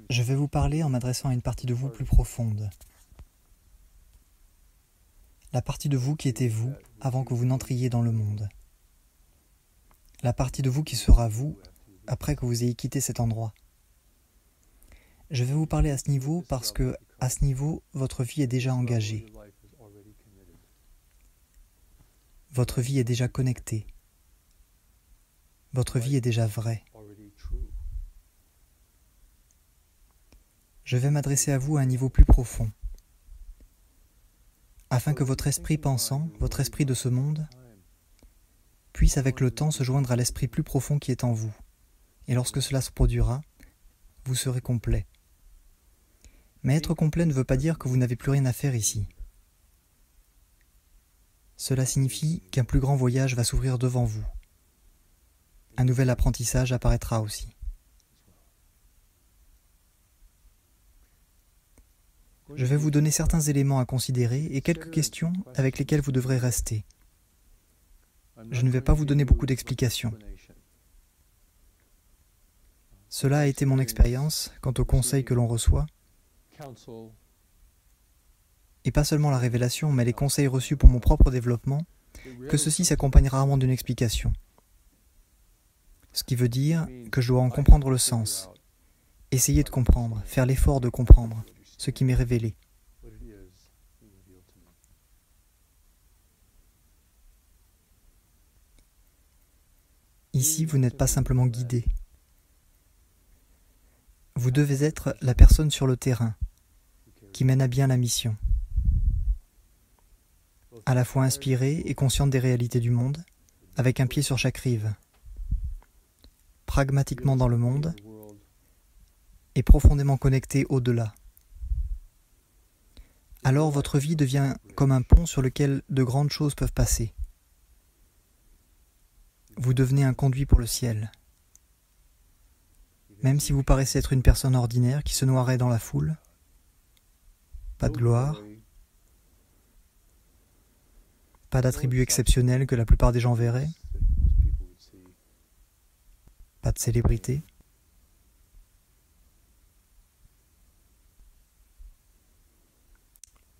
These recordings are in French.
Je vais vous parler en m'adressant à une partie de vous plus profonde. La partie de vous qui était vous avant que vous n'entriez dans le monde. La partie de vous qui sera vous après que vous ayez quitté cet endroit. Je vais vous parler à ce niveau parce que, à ce niveau, votre vie est déjà engagée. Votre vie est déjà connectée. Votre vie est déjà vraie. Je vais m'adresser à vous à un niveau plus profond, afin que votre esprit pensant, votre esprit de ce monde, puisse avec le temps se joindre à l'esprit plus profond qui est en vous. Et lorsque cela se produira, vous serez complet. Mais être complet ne veut pas dire que vous n'avez plus rien à faire ici. Cela signifie qu'un plus grand voyage va s'ouvrir devant vous. Un nouvel apprentissage apparaîtra aussi. Je vais vous donner certains éléments à considérer et quelques questions avec lesquelles vous devrez rester. Je ne vais pas vous donner beaucoup d'explications. Cela a été mon expérience quant aux conseils que l'on reçoit, et pas seulement la révélation, mais les conseils reçus pour mon propre développement, que ceci s'accompagne rarement d'une explication. Ce qui veut dire que je dois en comprendre le sens, essayer de comprendre, faire l'effort de comprendre ce qui m'est révélé. Ici, vous n'êtes pas simplement guidé. Vous devez être la personne sur le terrain qui mène à bien la mission, à la fois inspirée et consciente des réalités du monde, avec un pied sur chaque rive, pragmatiquement dans le monde et profondément connectée au-delà. Alors votre vie devient comme un pont sur lequel de grandes choses peuvent passer. Vous devenez un conduit pour le ciel. Même si vous paraissez être une personne ordinaire qui se noierait dans la foule, pas de gloire, pas d'attributs exceptionnels que la plupart des gens verraient, pas de célébrité,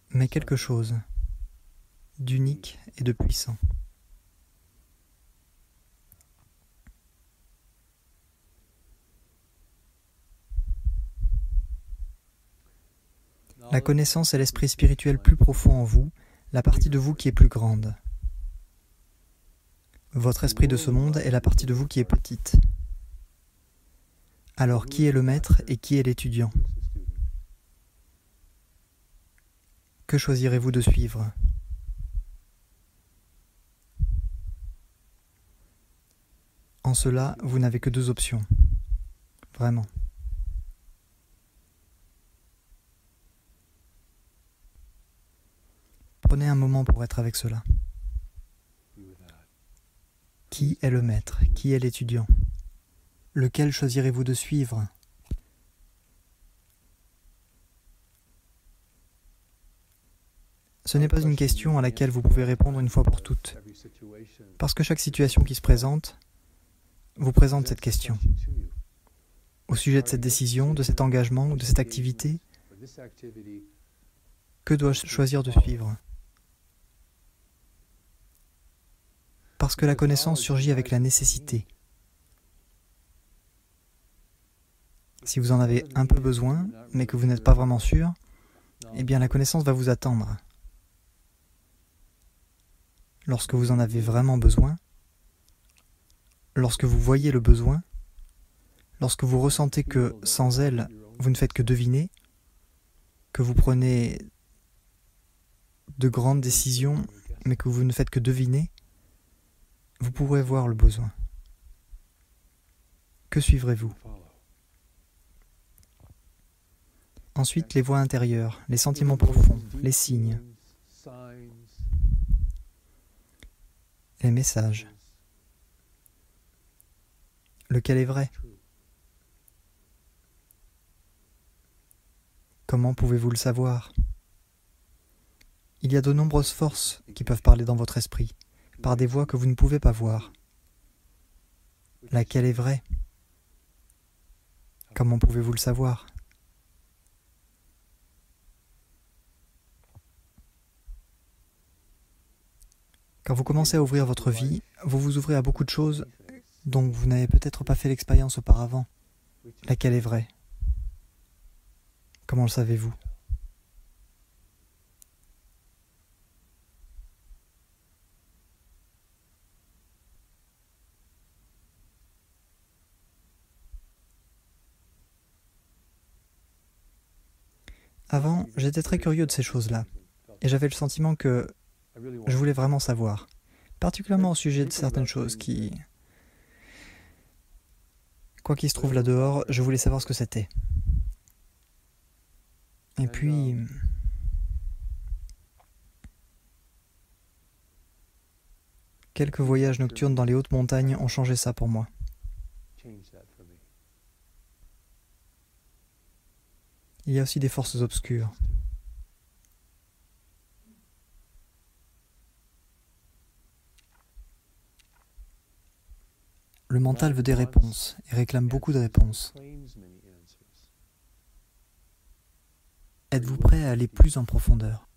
mais quelque chose d'unique et de puissant. La connaissance est l'esprit spirituel plus profond en vous, la partie de vous qui est plus grande. Votre esprit de ce monde est la partie de vous qui est petite. Alors, qui est le maître et qui est l'étudiant? Que choisirez-vous de suivre? En cela, vous n'avez que deux options. Vraiment. Prenez un moment pour être avec cela. Qui est le maître? Qui est l'étudiant? Lequel choisirez-vous de suivre? Ce n'est pas une question à laquelle vous pouvez répondre une fois pour toutes, parce que chaque situation qui se présente vous présente cette question. Au sujet de cette décision, de cet engagement ou de cette activité, que dois-je choisir de suivre? Parce que la connaissance surgit avec la nécessité. Si vous en avez un peu besoin, mais que vous n'êtes pas vraiment sûr, eh bien la connaissance va vous attendre. Lorsque vous en avez vraiment besoin, lorsque vous voyez le besoin, lorsque vous ressentez que sans elle, vous ne faites que deviner, que vous prenez de grandes décisions, mais que vous ne faites que deviner, vous pourrez voir le besoin. Que suivrez-vous? Ensuite, les voix intérieures, les sentiments profonds, les signes, les messages. Lequel est vrai? Comment pouvez-vous le savoir? Il y a de nombreuses forces qui peuvent parler dans votre esprit, par des voix que vous ne pouvez pas voir. Laquelle est vraie? Comment pouvez-vous le savoir? Quand vous commencez à ouvrir votre vie, vous vous ouvrez à beaucoup de choses dont vous n'avez peut-être pas fait l'expérience auparavant. Laquelle est vraie? Comment le savez-vous? Avant, j'étais très curieux de ces choses-là, et j'avais le sentiment que je voulais vraiment savoir, particulièrement au sujet de certaines choses qui, quoi qu'il se trouve là dehors, je voulais savoir ce que c'était. Et puis, quelques voyages nocturnes dans les hautes montagnes ont changé ça pour moi. Il y a aussi des forces obscures. Le mental veut des réponses et réclame beaucoup de réponses. Êtes-vous prêt à aller plus en profondeur?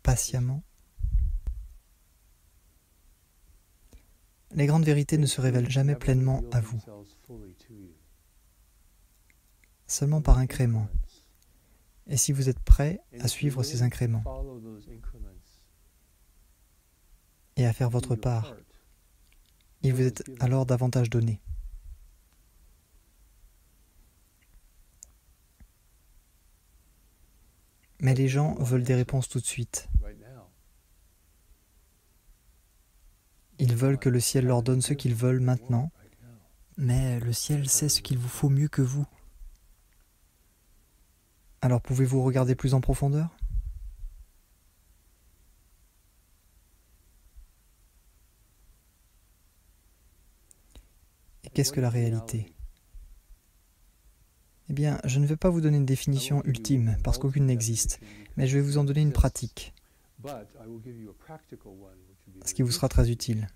Patiemment. Les grandes vérités ne se révèlent jamais pleinement à vous, seulement par incréments. Et si vous êtes prêt à suivre ces incréments et à faire votre part, il vous est alors davantage donné. Mais les gens veulent des réponses tout de suite. Ils veulent que le ciel leur donne ce qu'ils veulent maintenant, mais le ciel sait ce qu'il vous faut mieux que vous. Alors pouvez-vous regarder plus en profondeur? Et qu'est-ce que la réalité? Eh bien, je ne vais pas vous donner une définition ultime, parce qu'aucune n'existe, mais je vais vous en donner une pratique, ce qui vous sera très utile.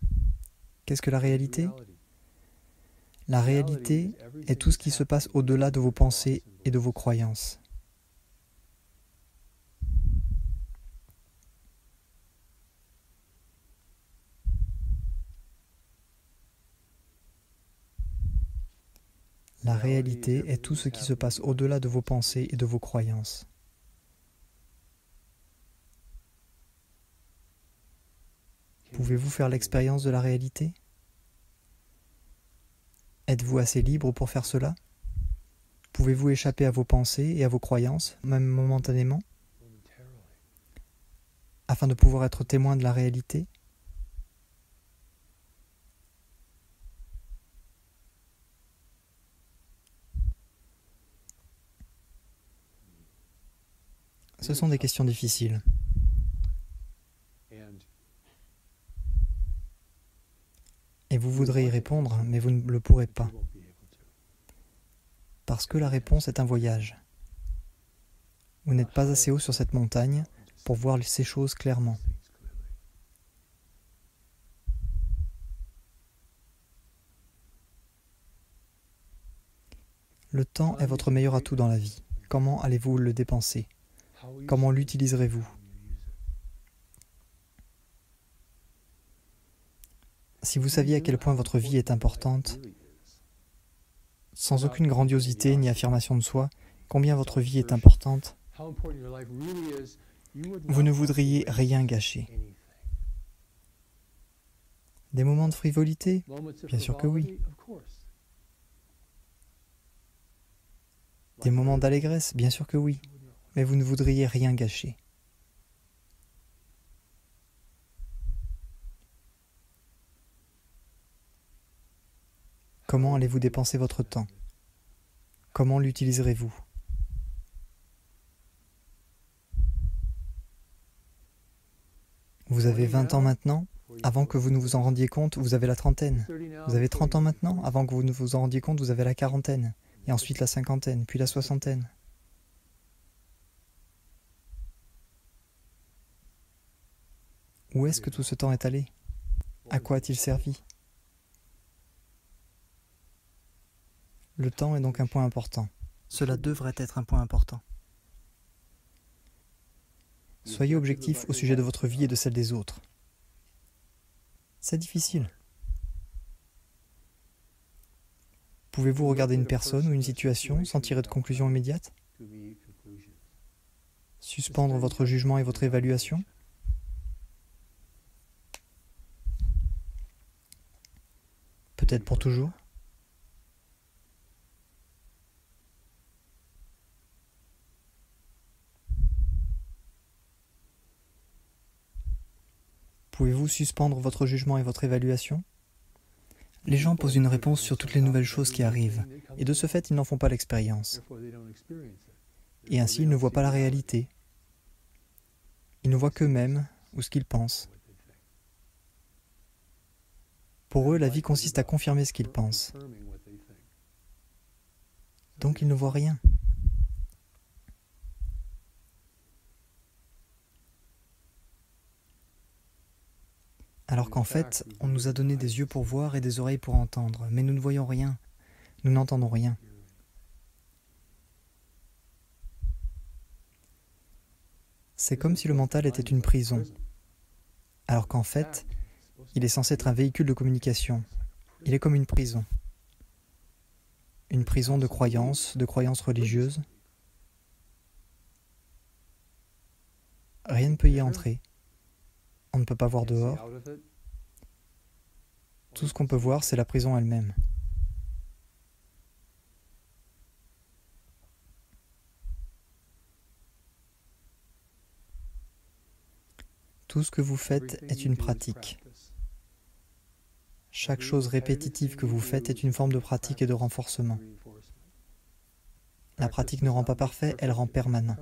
Qu'est-ce que la réalité? La réalité est tout ce qui se passe au-delà de vos pensées et de vos croyances. La réalité est tout ce qui se passe au-delà de vos pensées et de vos croyances. Pouvez-vous faire l'expérience de la réalité? Êtes-vous assez libre pour faire cela? Pouvez-vous échapper à vos pensées et à vos croyances, même momentanément, afin de pouvoir être témoin de la réalité? Ce sont des questions difficiles. Et vous voudrez y répondre, mais vous ne le pourrez pas. Parce que la réponse est un voyage. Vous n'êtes pas assez haut sur cette montagne pour voir ces choses clairement. Le temps est votre meilleur atout dans la vie. Comment allez-vous le dépenser? Comment l'utiliserez-vous? Si vous saviez à quel point votre vie est importante, sans aucune grandiosité ni affirmation de soi, combien votre vie est importante, vous ne voudriez rien gâcher. Des moments de frivolité? Bien sûr que oui. Des moments d'allégresse? Bien sûr que oui. Mais vous ne voudriez rien gâcher. Comment allez-vous dépenser votre temps? Comment l'utiliserez-vous? Vous avez 20 ans maintenant? Avant que vous ne vous en rendiez compte, vous avez la trentaine. Vous avez 30 ans maintenant? Avant que vous ne vous en rendiez compte, vous avez la quarantaine. Et ensuite la cinquantaine, puis la soixantaine. Où est-ce que tout ce temps est allé? À quoi a-t-il servi? Le temps est donc un point important. Cela devrait être un point important. Soyez objectif au sujet de votre vie et de celle des autres. C'est difficile. Pouvez-vous regarder une personne ou une situation sans tirer de conclusion immédiate? Suspendre votre jugement et votre évaluation? Peut-être pour toujours? Pouvez-vous suspendre votre jugement et votre évaluation? Les gens posent une réponse sur toutes les nouvelles choses qui arrivent, et de ce fait, ils n'en font pas l'expérience. Et ainsi, ils ne voient pas la réalité. Ils ne voient qu'eux-mêmes ou ce qu'ils pensent. Pour eux, la vie consiste à confirmer ce qu'ils pensent. Donc, ils ne voient rien. Alors qu'en fait, on nous a donné des yeux pour voir et des oreilles pour entendre, mais nous ne voyons rien, nous n'entendons rien. C'est comme si le mental était une prison, alors qu'en fait, il est censé être un véhicule de communication. Il est comme une prison. Une prison de croyances religieuses. Rien ne peut y entrer. On ne peut pas voir dehors. Tout ce qu'on peut voir, c'est la prison elle-même. Tout ce que vous faites est une pratique. Chaque chose répétitive que vous faites est une forme de pratique et de renforcement. La pratique ne rend pas parfait, elle rend permanent.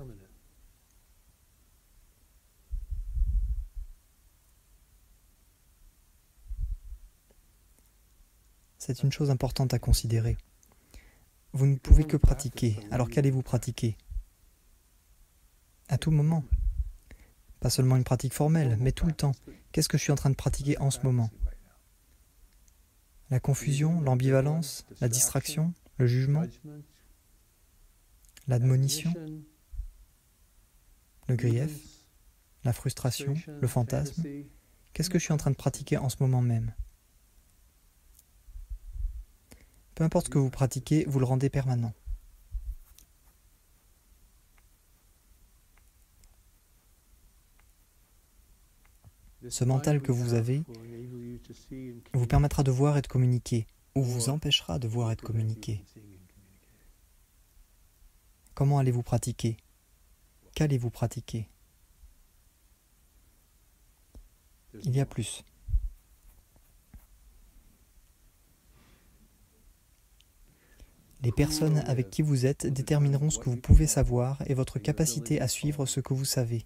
C'est une chose importante à considérer. Vous ne pouvez que pratiquer, alors qu'allez-vous pratiquer? À tout moment. Pas seulement une pratique formelle, mais tout le temps. Qu'est-ce que je suis en train de pratiquer en ce moment? La confusion, l'ambivalence, la distraction, le jugement, l'admonition, le grief, la frustration, le fantasme. Qu'est-ce que je suis en train de pratiquer en ce moment même? Peu importe ce que vous pratiquez, vous le rendez permanent. Ce mental que vous avez vous permettra de voir et de communiquer, ou vous empêchera de voir et de communiquer. Comment allez-vous pratiquer? Qu'allez-vous pratiquer? Il y a plus. Les personnes avec qui vous êtes détermineront ce que vous pouvez savoir et votre capacité à suivre ce que vous savez.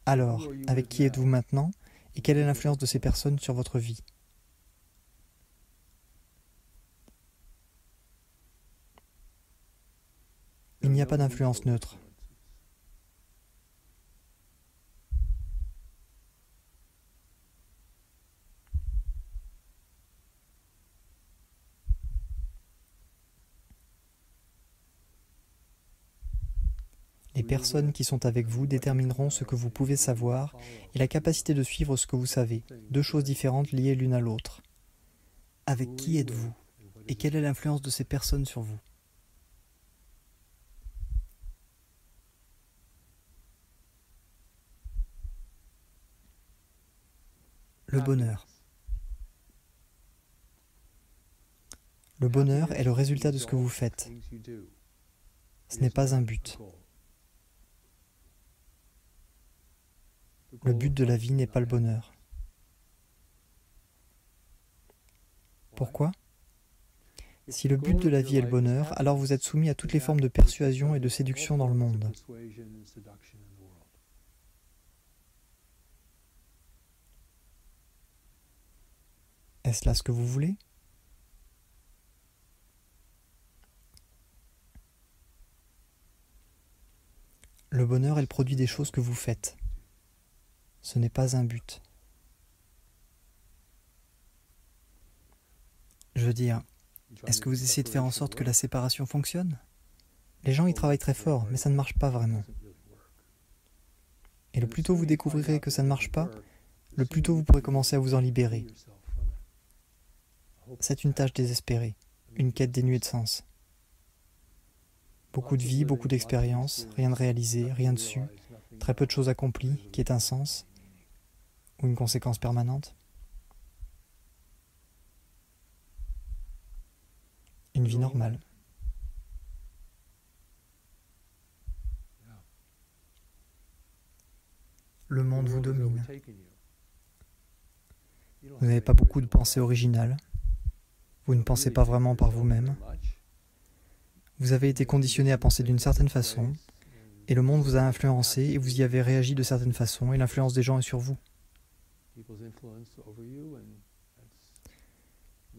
Alors, avec qui êtes-vous maintenant et quelle est l'influence de ces personnes sur votre vie? Il n'y a pas d'influence neutre. Les personnes qui sont avec vous détermineront ce que vous pouvez savoir et la capacité de suivre ce que vous savez, deux choses différentes liées l'une à l'autre. Avec qui êtes-vous et quelle est l'influence de ces personnes sur vous? Le bonheur. Le bonheur est le résultat de ce que vous faites. Ce n'est pas un but. Le but de la vie n'est pas le bonheur. Pourquoi? Si le but de la vie est le bonheur, alors vous êtes soumis à toutes les formes de persuasion et de séduction dans le monde. Est-ce là ce que vous voulez? Le bonheur est le produit des choses que vous faites. Ce n'est pas un but. Je veux dire, Est-ce que vous essayez de faire en sorte que la séparation fonctionne? Les gens y travaillent très fort, mais ça ne marche pas vraiment. Et le plus tôt vous découvrirez que ça ne marche pas, le plus tôt vous pourrez commencer à vous en libérer. C'est une tâche désespérée, une quête dénuée de sens. Beaucoup de vie, beaucoup d'expériences, rien de réalisé, rien de su, très peu de choses accomplies, qui est un sens ou une conséquence permanente. Une vie normale. Le monde vous domine. Vous n'avez pas beaucoup de pensées originales. Vous ne pensez pas vraiment par vous-même. Vous avez été conditionné à penser d'une certaine façon, et le monde vous a influencé, et vous y avez réagi de certaines façons, et l'influence des gens est sur vous.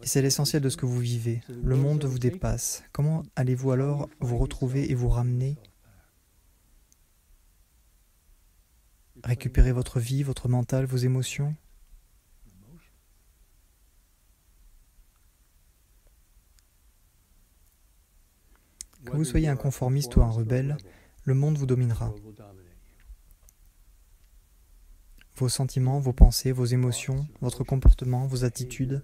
Et c'est l'essentiel de ce que vous vivez. Le monde vous dépasse. Comment allez-vous alors vous retrouver et vous ramener, récupérer votre vie, votre mental, vos émotions? Que vous soyez un conformiste ou un rebelle, le monde vous dominera. Vos sentiments, vos pensées, vos émotions, votre comportement, vos attitudes.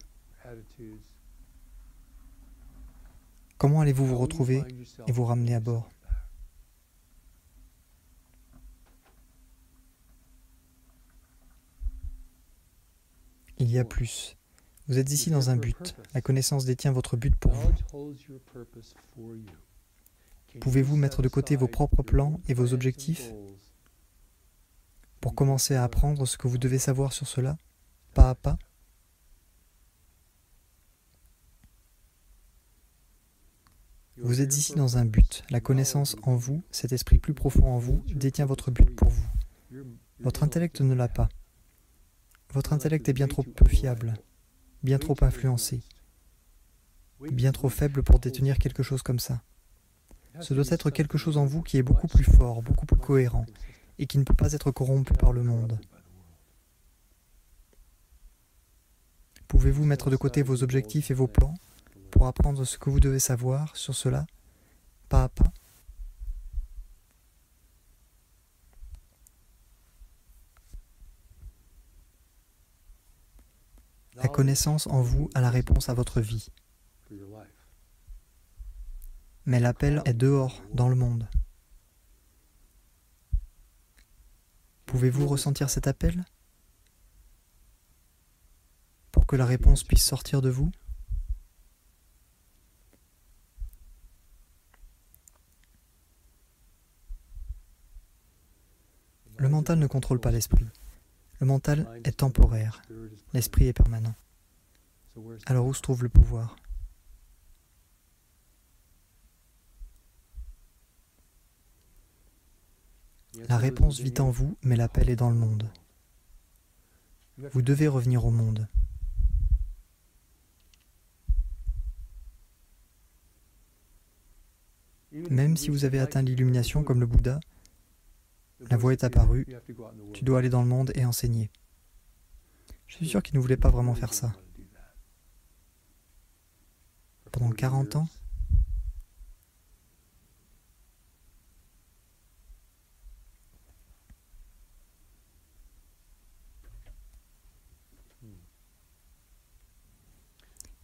Comment allez-vous vous retrouver et vous ramener à bord? Il y a plus. Vous êtes ici dans un but. La connaissance détient votre but pour vous. Pouvez-vous mettre de côté vos propres plans et vos objectifs pour commencer à apprendre ce que vous devez savoir sur cela, pas à pas? Vous êtes ici dans un but. La connaissance en vous, cet esprit plus profond en vous, détient votre but pour vous. Votre intellect ne l'a pas. Votre intellect est bien trop peu fiable, bien trop influencé, bien trop faible pour détenir quelque chose comme ça. Ce doit être quelque chose en vous qui est beaucoup plus fort, beaucoup plus cohérent, et qui ne peut pas être corrompu par le monde. Pouvez-vous mettre de côté vos objectifs et vos plans pour apprendre ce que vous devez savoir sur cela, pas à pas? La connaissance en vous a la réponse à votre vie. Mais l'appel est dehors, dans le monde. Pouvez-vous ressentir cet appel pour que la réponse puisse sortir de vous? Le mental ne contrôle pas l'esprit. Le mental est temporaire. L'esprit est permanent. Alors où se trouve le pouvoir? La réponse vit en vous, mais l'appel est dans le monde. Vous devez revenir au monde. Même si vous avez atteint l'illumination comme le Bouddha, la voie est apparue, tu dois aller dans le monde et enseigner. Je suis sûr qu'il ne voulait pas vraiment faire ça. Pendant 40 ans,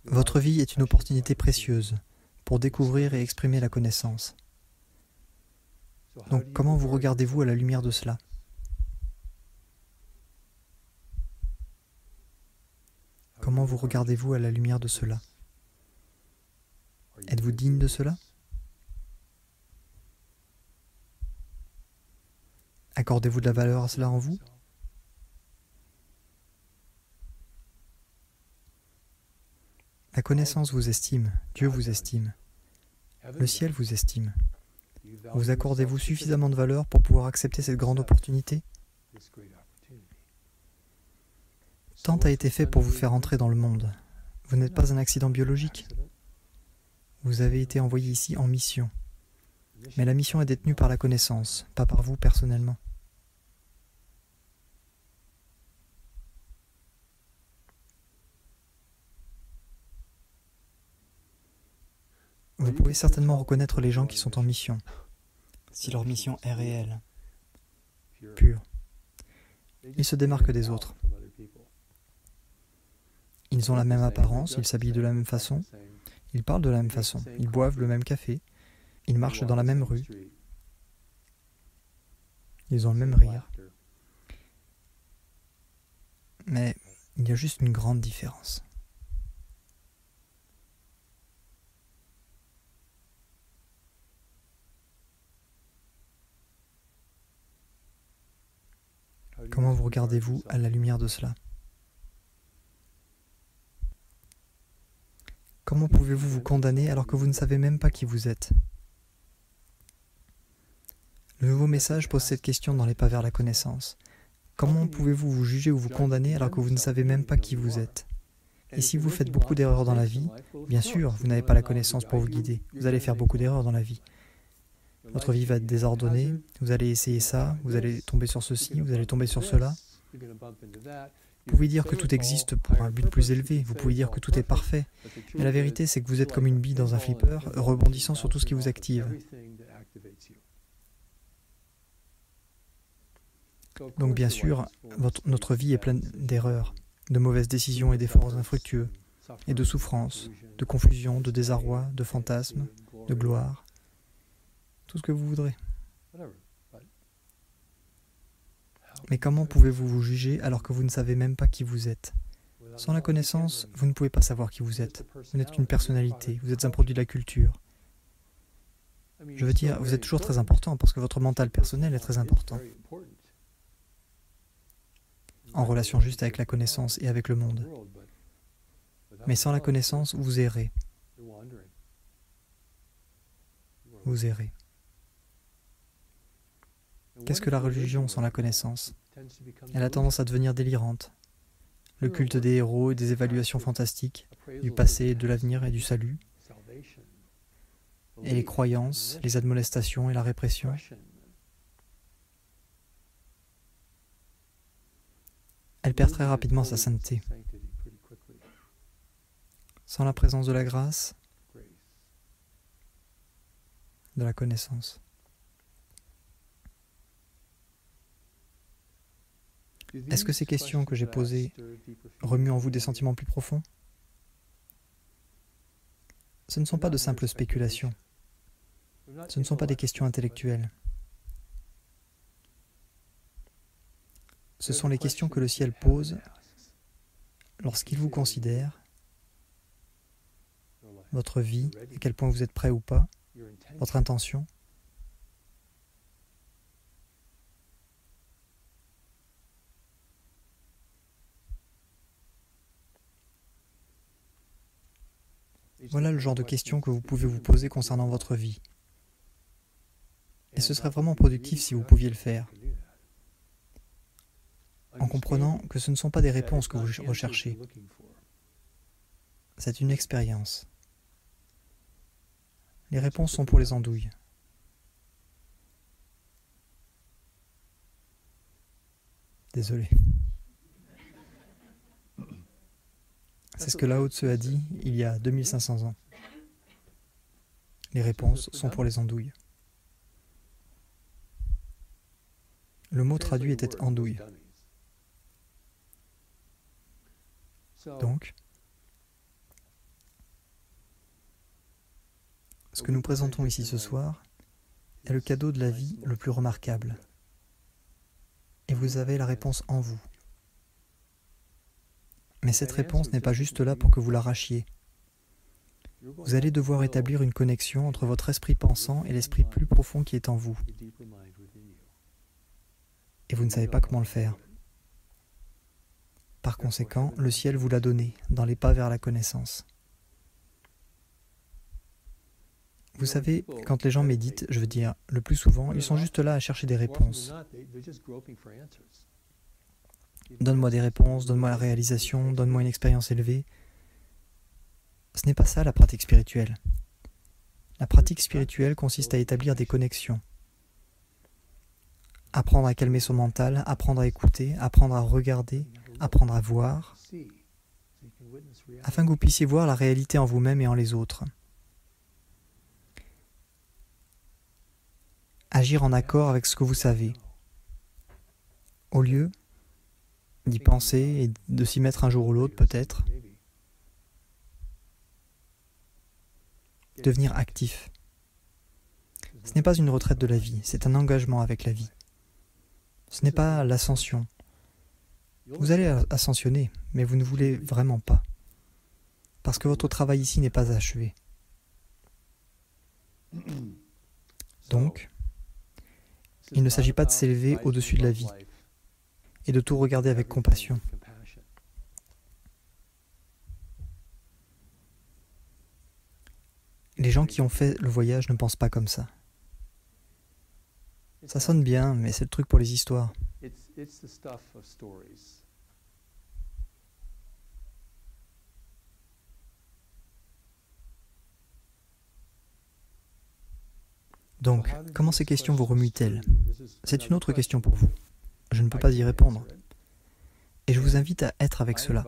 votre vie est une opportunité précieuse pour découvrir et exprimer la connaissance. Donc comment vous regardez-vous à la lumière de cela? Comment vous regardez-vous à la lumière de cela? Êtes-vous digne de cela? Accordez-vous de la valeur à cela en vous? La connaissance vous estime, Dieu vous estime, le ciel vous estime. Vous accordez-vous suffisamment de valeur pour pouvoir accepter cette grande opportunité? Tant a été fait pour vous faire entrer dans le monde. Vous n'êtes pas un accident biologique. Vous avez été envoyé ici en mission. Mais la mission est détenue par la connaissance, pas par vous personnellement. Vous pouvez certainement reconnaître les gens qui sont en mission, si leur mission est réelle, pure. Ils se démarquent des autres. Ils ont la même apparence, ils s'habillent de la même façon, ils parlent de la même façon, ils boivent le même café, ils marchent dans la même rue, ils ont le même rire. Mais il y a juste une grande différence. Comment vous regardez-vous à la lumière de cela? Comment pouvez-vous vous condamner alors que vous ne savez même pas qui vous êtes? Le nouveau message pose cette question dans les pas vers la connaissance. Comment pouvez-vous vous juger ou vous condamner alors que vous ne savez même pas qui vous êtes? Et si vous faites beaucoup d'erreurs dans la vie, bien sûr, vous n'avez pas la connaissance pour vous guider. Vous allez faire beaucoup d'erreurs dans la vie. Votre vie va être désordonnée, vous allez essayer ça, vous allez tomber sur ceci, vous allez tomber sur cela. Vous pouvez dire que tout existe pour un but plus élevé, vous pouvez dire que tout est parfait, mais la vérité c'est que vous êtes comme une bille dans un flipper, rebondissant sur tout ce qui vous active. Donc bien sûr, notre vie est pleine d'erreurs, de mauvaises décisions et d'efforts infructueux, et de souffrances, de confusion, de désarroi, de fantasmes, de gloire, tout ce que vous voudrez. Mais comment pouvez-vous vous juger alors que vous ne savez même pas qui vous êtes? Sans la connaissance, vous ne pouvez pas savoir qui vous êtes. Vous n'êtes qu'une personnalité, vous êtes un produit de la culture. Je veux dire, vous êtes toujours très important parce que votre mental personnel est très important. En relation juste avec la connaissance et avec le monde. Mais sans la connaissance, vous errez. Vous errez. Qu'est-ce que la religion sans la connaissance? Elle a tendance à devenir délirante. Le culte des héros et des évaluations fantastiques, du passé, de l'avenir et du salut. Et les croyances, les admonestations et la répression. Elle perd très rapidement sa sainteté. Sans la présence de la grâce, de la connaissance. Est-ce que ces questions que j'ai posées remuent en vous des sentiments plus profonds? Ce ne sont pas de simples spéculations. Ce ne sont pas des questions intellectuelles. Ce sont les questions que le ciel pose lorsqu'il vous considère, votre vie, à quel point vous êtes prêt ou pas, votre intention. Voilà le genre de questions que vous pouvez vous poser concernant votre vie. Et ce serait vraiment productif si vous pouviez le faire, en comprenant que ce ne sont pas des réponses que vous recherchez. C'est une expérience. Les réponses sont pour les andouilles. Désolé. C'est ce que Lao Tzu a dit il y a 2500 ans. Les réponses sont pour les andouilles. Le mot traduit était andouille. Donc, ce que nous présentons ici ce soir est le cadeau de la vie le plus remarquable. Et vous avez la réponse en vous. Mais cette réponse n'est pas juste là pour que vous l'arrachiez. Vous allez devoir établir une connexion entre votre esprit pensant et l'esprit plus profond qui est en vous. Et vous ne savez pas comment le faire. Par conséquent, le ciel vous l'a donné, dans les pas vers la connaissance. Vous savez, quand les gens méditent, je veux dire, le plus souvent, ils sont juste là à chercher des réponses. Donne-moi des réponses, donne-moi la réalisation, donne-moi une expérience élevée. Ce n'est pas ça la pratique spirituelle. La pratique spirituelle consiste à établir des connexions. Apprendre à calmer son mental, apprendre à écouter, apprendre à regarder, apprendre à voir, afin que vous puissiez voir la réalité en vous-même et en les autres. agir en accord avec ce que vous savez, au lieu d'y penser et de s'y mettre un jour ou l'autre peut-être. Devenir actif. Ce n'est pas une retraite de la vie, c'est un engagement avec la vie. Ce n'est pas l'ascension. Vous allez ascensionner, mais vous ne voulez vraiment pas, parce que votre travail ici n'est pas achevé. Donc, il ne s'agit pas de s'élever au-dessus de la vie et de tout regarder avec compassion. Les gens qui ont fait le voyage ne pensent pas comme ça. Ça sonne bien, mais c'est le truc pour les histoires. Donc, comment ces questions vous remuent-elles? C'est une autre question pour vous. Je ne peux pas y répondre. Et je vous invite à être avec cela.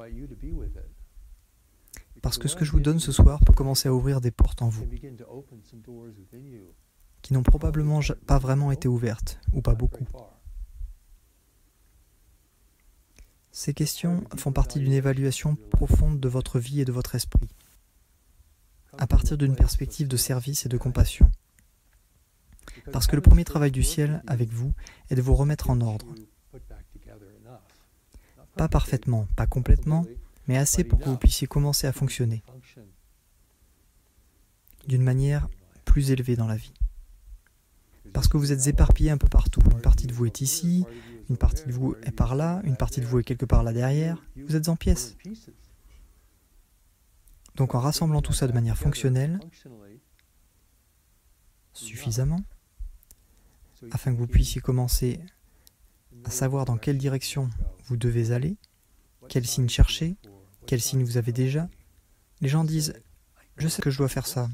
Parce que ce que je vous donne ce soir peut commencer à ouvrir des portes en vous, qui n'ont probablement pas vraiment été ouvertes, ou pas beaucoup. Ces questions font partie d'une évaluation profonde de votre vie et de votre esprit, à partir d'une perspective de service et de compassion. Parce que le premier travail du ciel avec vous est de vous remettre en ordre. Pas parfaitement, pas complètement, mais assez pour que vous puissiez commencer à fonctionner d'une manière plus élevée dans la vie. Parce que vous êtes éparpillés un peu partout. Une partie de vous est ici, une partie de vous est par là, une partie de vous est quelque part là derrière. Vous êtes en pièces. Donc en rassemblant tout ça de manière fonctionnelle, suffisamment, afin que vous puissiez commencer à savoir dans quelle direction vous devez aller, quel signe chercher, quel signe vous avez déjà. Les gens disent « Je sais que je dois faire ça,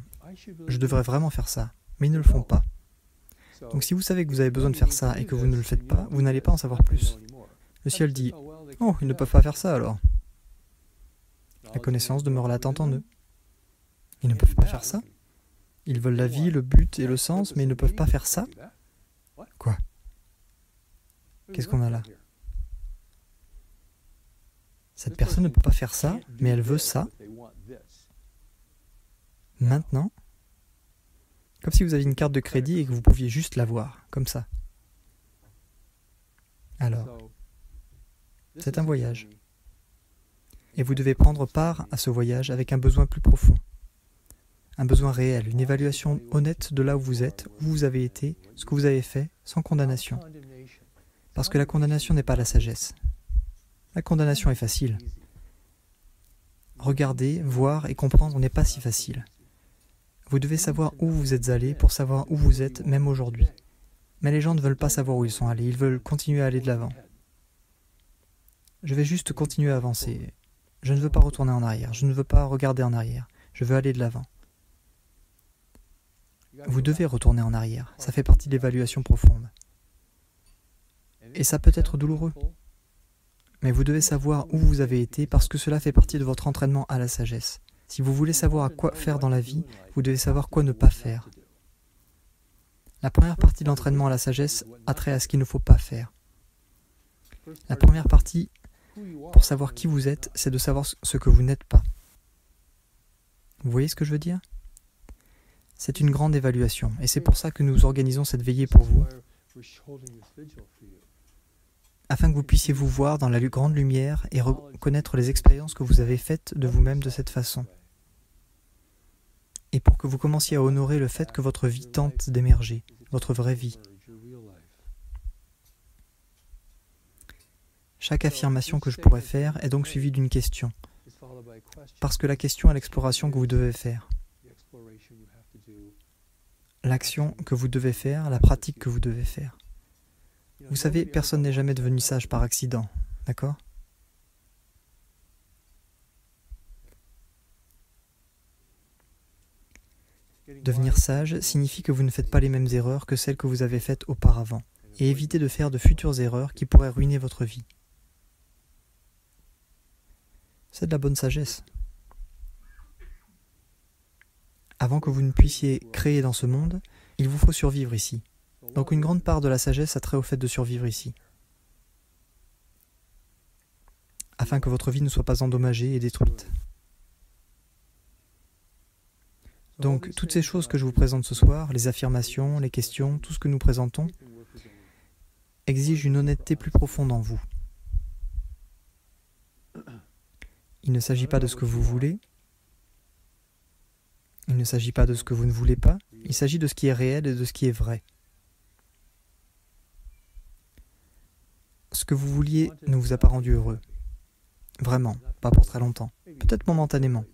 je devrais vraiment faire ça », mais ils ne le font pas. Donc si vous savez que vous avez besoin de faire ça et que vous ne le faites pas, vous n'allez pas en savoir plus. Le ciel dit « Oh, ils ne peuvent pas faire ça alors ». La connaissance demeure latente en eux. Ils ne peuvent pas faire ça. Ils veulent la vie, le but et le sens, mais ils ne peuvent pas faire ça. Quoi? Qu'est-ce qu'on a là? Cette personne ne peut pas faire ça, mais elle veut ça. Maintenant, comme si vous aviez une carte de crédit et que vous pouviez juste la voir, comme ça. Alors, c'est un voyage. Et vous devez prendre part à ce voyage avec un besoin plus profond. Un besoin réel, une évaluation honnête de là où vous êtes, où vous avez été, ce que vous avez fait, sans condamnation. Parce que la condamnation n'est pas la sagesse. La condamnation est facile. Regarder, voir et comprendre n'est pas si facile. Vous devez savoir où vous êtes allé pour savoir où vous êtes, même aujourd'hui. Mais les gens ne veulent pas savoir où ils sont allés, ils veulent continuer à aller de l'avant. Je vais juste continuer à avancer. Je ne veux pas retourner en arrière, je ne veux pas regarder en arrière, je veux aller de l'avant. Vous devez retourner en arrière, ça fait partie de l'évaluation profonde. Et ça peut être douloureux. Mais vous devez savoir où vous avez été parce que cela fait partie de votre entraînement à la sagesse. Si vous voulez savoir à quoi faire dans la vie, vous devez savoir quoi ne pas faire. La première partie de l'entraînement à la sagesse a trait à ce qu'il ne faut pas faire. La première partie, pour savoir qui vous êtes, c'est de savoir ce que vous n'êtes pas. Vous voyez ce que je veux dire? C'est une grande évaluation, et c'est pour ça que nous organisons cette veillée pour vous, afin que vous puissiez vous voir dans la grande lumière et reconnaître les expériences que vous avez faites de vous-même de cette façon. Et pour que vous commenciez à honorer le fait que votre vie tente d'émerger, votre vraie vie. Chaque affirmation que je pourrais faire est donc suivie d'une question, parce que la question est l'exploration que vous devez faire. L'action que vous devez faire, la pratique que vous devez faire. Vous savez, personne n'est jamais devenu sage par accident, d'accord? Devenir sage signifie que vous ne faites pas les mêmes erreurs que celles que vous avez faites auparavant, et éviter de faire de futures erreurs qui pourraient ruiner votre vie. C'est de la bonne sagesse. Avant que vous ne puissiez créer dans ce monde, il vous faut survivre ici. Donc une grande part de la sagesse a trait au fait de survivre ici, afin que votre vie ne soit pas endommagée et détruite. Donc toutes ces choses que je vous présente ce soir, les affirmations, les questions, tout ce que nous présentons, exigent une honnêteté plus profonde en vous. Il ne s'agit pas de ce que vous voulez, il ne s'agit pas de ce que vous ne voulez pas, il s'agit de ce qui est réel et de ce qui est vrai. Ce que vous vouliez ne vous a pas rendu heureux. Vraiment, pas pour très longtemps. Peut-être momentanément.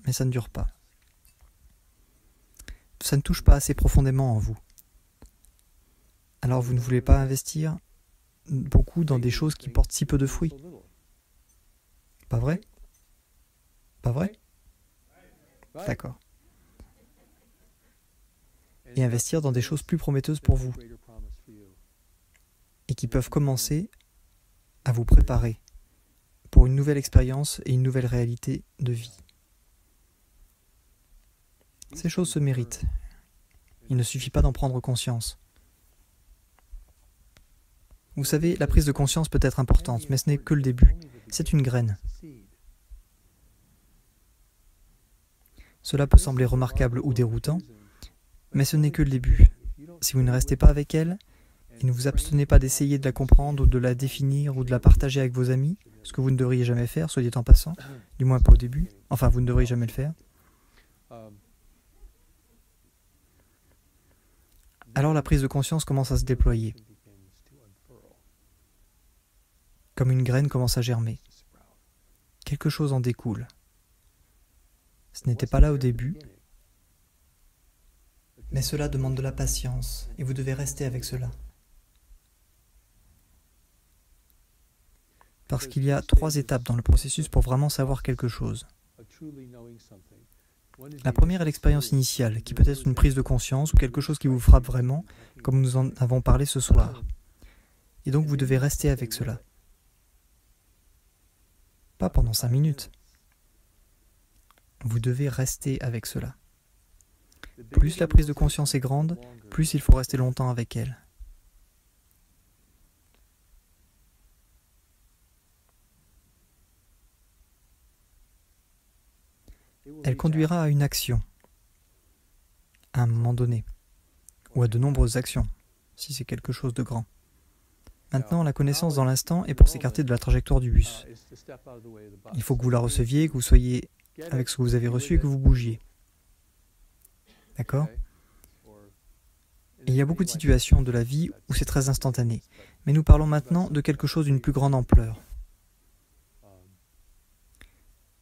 Mais ça ne dure pas. Ça ne touche pas assez profondément en vous. Alors vous ne voulez pas investir beaucoup dans des choses qui portent si peu de fruits. Pas vrai? Pas vrai? D'accord. Et investir dans des choses plus prometteuses pour vous. Et qui peuvent commencer à vous préparer pour une nouvelle expérience et une nouvelle réalité de vie. Ces choses se méritent. Il ne suffit pas d'en prendre conscience. Vous savez, la prise de conscience peut être importante, mais ce n'est que le début. C'est une graine. Cela peut sembler remarquable ou déroutant, mais ce n'est que le début. Si vous ne restez pas avec elle, et ne vous abstenez pas d'essayer de la comprendre ou de la définir ou de la partager avec vos amis, ce que vous ne devriez jamais faire, soit dit en passant, du moins pas au début, enfin vous ne devriez jamais le faire, alors la prise de conscience commence à se déployer. Comme une graine commence à germer. Quelque chose en découle. Ce n'était pas là au début, mais cela demande de la patience, et vous devez rester avec cela. Parce qu'il y a 3 étapes dans le processus pour vraiment savoir quelque chose. La première est l'expérience initiale, qui peut être une prise de conscience ou quelque chose qui vous frappe vraiment, comme nous en avons parlé ce soir. Et donc vous devez rester avec cela. Pas pendant 5 minutes. Vous devez rester avec cela. Plus la prise de conscience est grande, plus il faut rester longtemps avec elle. Elle conduira à une action, à un moment donné, ou à de nombreuses actions, si c'est quelque chose de grand. Maintenant, la connaissance dans l'instant est pour s'écarter de la trajectoire du bus. Il faut que vous la receviez, que vous soyez avec ce que vous avez reçu et que vous bougiez. D'accord? Et il y a beaucoup de situations de la vie où c'est très instantané. Mais nous parlons maintenant de quelque chose d'une plus grande ampleur.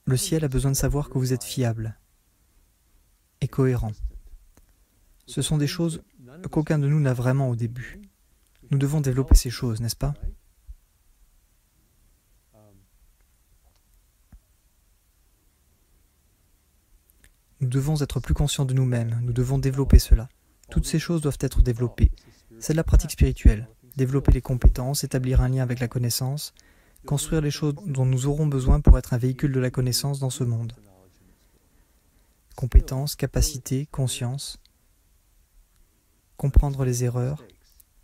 Le ciel a besoin de savoir que vous êtes fiable et cohérent. Ce sont des choses qu'aucun de nous n'a vraiment au début. Nous devons développer ces choses, n'est-ce pas? Nous devons être plus conscients de nous-mêmes, nous devons développer cela. Toutes ces choses doivent être développées. C'est de la pratique spirituelle. Développer les compétences, établir un lien avec la connaissance, construire les choses dont nous aurons besoin pour être un véhicule de la connaissance dans ce monde. Compétences, capacités, conscience, comprendre les erreurs.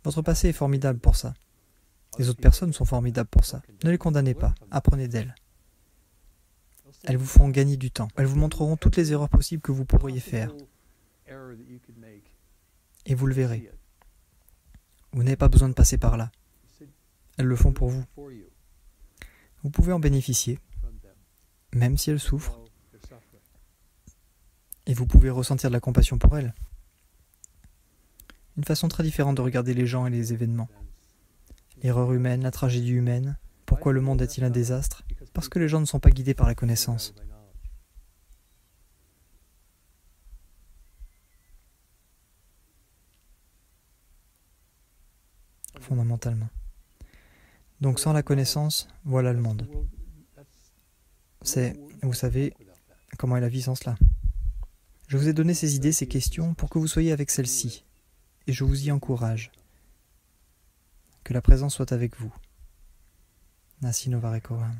Votre passé est formidable pour ça. Les autres personnes sont formidables pour ça. Ne les condamnez pas, apprenez d'elles. Elles vous feront gagner du temps. Elles vous montreront toutes les erreurs possibles que vous pourriez faire. Et vous le verrez. Vous n'avez pas besoin de passer par là. Elles le font pour vous. Vous pouvez en bénéficier, même si elles souffrent. Et vous pouvez ressentir de la compassion pour elles. Une façon très différente de regarder les gens et les événements. L'erreur humaine, la tragédie humaine. Pourquoi le monde est-il un désastre? Parce que les gens ne sont pas guidés par la connaissance. Fondamentalement. Donc sans la connaissance, voilà le monde. Vous savez, comment est la vie sans cela? Je vous ai donné ces idées, ces questions, pour que vous soyez avec celles-ci. Et je vous y encourage. Que la présence soit avec vous. Nasi Novare Koram.